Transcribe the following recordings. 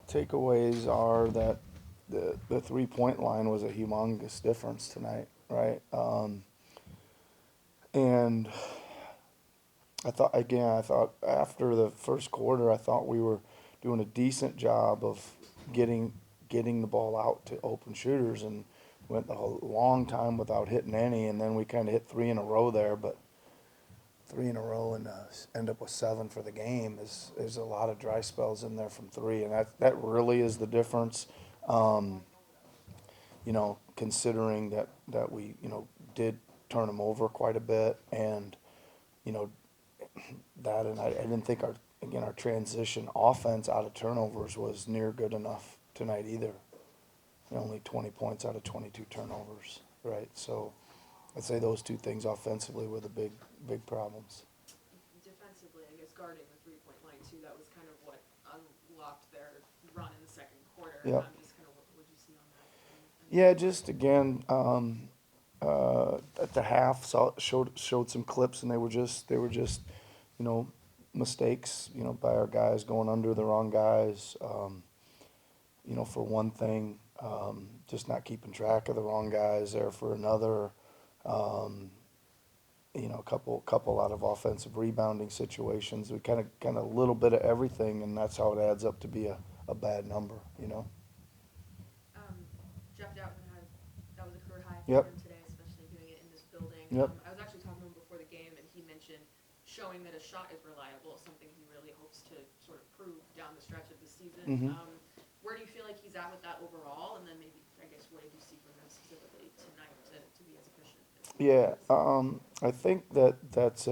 takeaways are that the 3-point line was a humongous difference tonight, right? And I thought after the first quarter, I thought we were doing a decent job of getting getting the ball out to open shooters, and went a long time without hitting any, and then we kind of hit three in a row there, but three in a row and end up with seven for the game is a lot of dry spells in there from three, and that really is the difference. Um, Considering that we did turn them over quite a bit, and you know and I didn't think our transition offense out of turnovers was near good enough tonight either. Only 20 points out of 22 turnovers, right? So I'd say those two things offensively were the big problems. Defensively, I guess guarding the 3-point line too, that was kind of what unlocked their run in the second quarter. Yep. Just kind of what you see on that. Yeah, just again, at the half showed some clips, and they were just mistakes, by our guys going under the wrong guys. For one thing, just not keeping track of the wrong guys there for another. A couple out of offensive rebounding situations. We kind of a little bit of everything, and that's how it adds up to be a bad number. Jeff Doughton that was a career high for Yep. him today, especially doing it in this building. Yep. I was actually talking to him before the game, and he mentioned showing that a shot is reliable is something he really hopes to sort of prove down the stretch of the season. Mhm. Where do you feel like he's at with that overall? And then maybe, I guess, what did you see from him specifically tonight to be as efficient as he Yeah, was? I think that's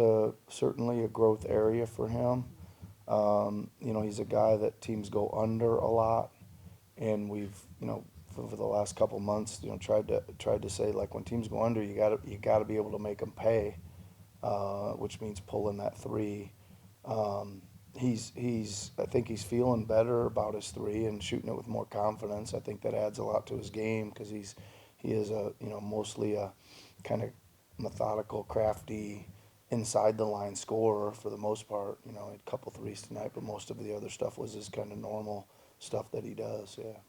certainly a growth area for him. He's a guy that teams go under a lot, and we've, over the last couple months, tried to say, like, when teams go under, you gotta be able to make them pay, which means pulling that three. I think he's feeling better about his three and shooting it with more confidence. I think that adds a lot to his game, because he is mostly a kind of methodical, crafty, inside the line scorer for the most part. He had a couple threes tonight, but most of the other stuff was his kind of normal stuff that he does. Yeah.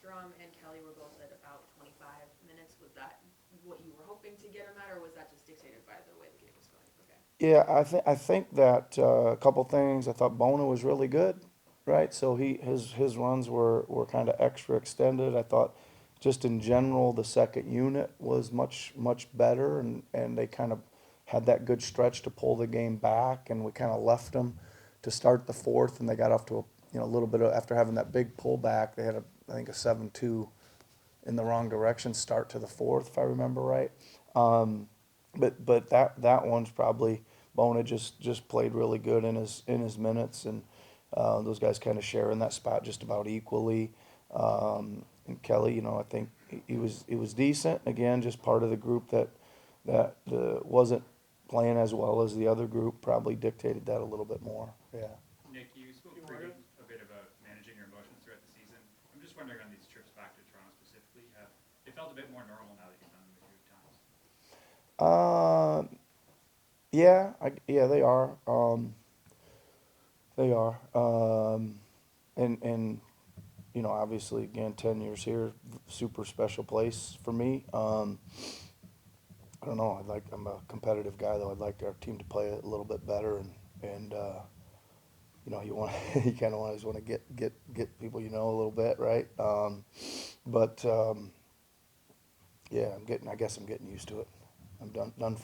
Drum and Kelly were both at about 25 minutes. Was that what you were hoping to get him at, or was that just dictated by the way the game was going? Okay. Yeah, I think that a couple things. I thought Bona was really good, right? So his runs were kind of extra extended. I thought just in general the second unit was much better, and they kind of had that good stretch to pull the game back, and we kind of left them to start the fourth, and they got off to a little bit after having that big pullback. They had I think a 7-2 in the wrong direction start to the fourth, if I remember right. But that one's probably Bona just played really good in his minutes, and those guys kind of sharing that spot just about equally. And Kelly, I think he was decent. Again, just part of the group that wasn't playing as well as the other group. Probably dictated that a little bit more. Yeah. Nick, you spoke a bit about managing your emotions throughout the season. I'm just wondering on these trips back to Toronto specifically, have they felt a bit more normal now that you've done them a few times? Yeah, they are. They are. And obviously, again, 10 years here, super special place for me. I don't know. I'm a competitive guy, though. I'd like our team to play a little bit better, and you kind of always want to get people a little bit, right? But yeah, I guess I'm getting used to it. I'm done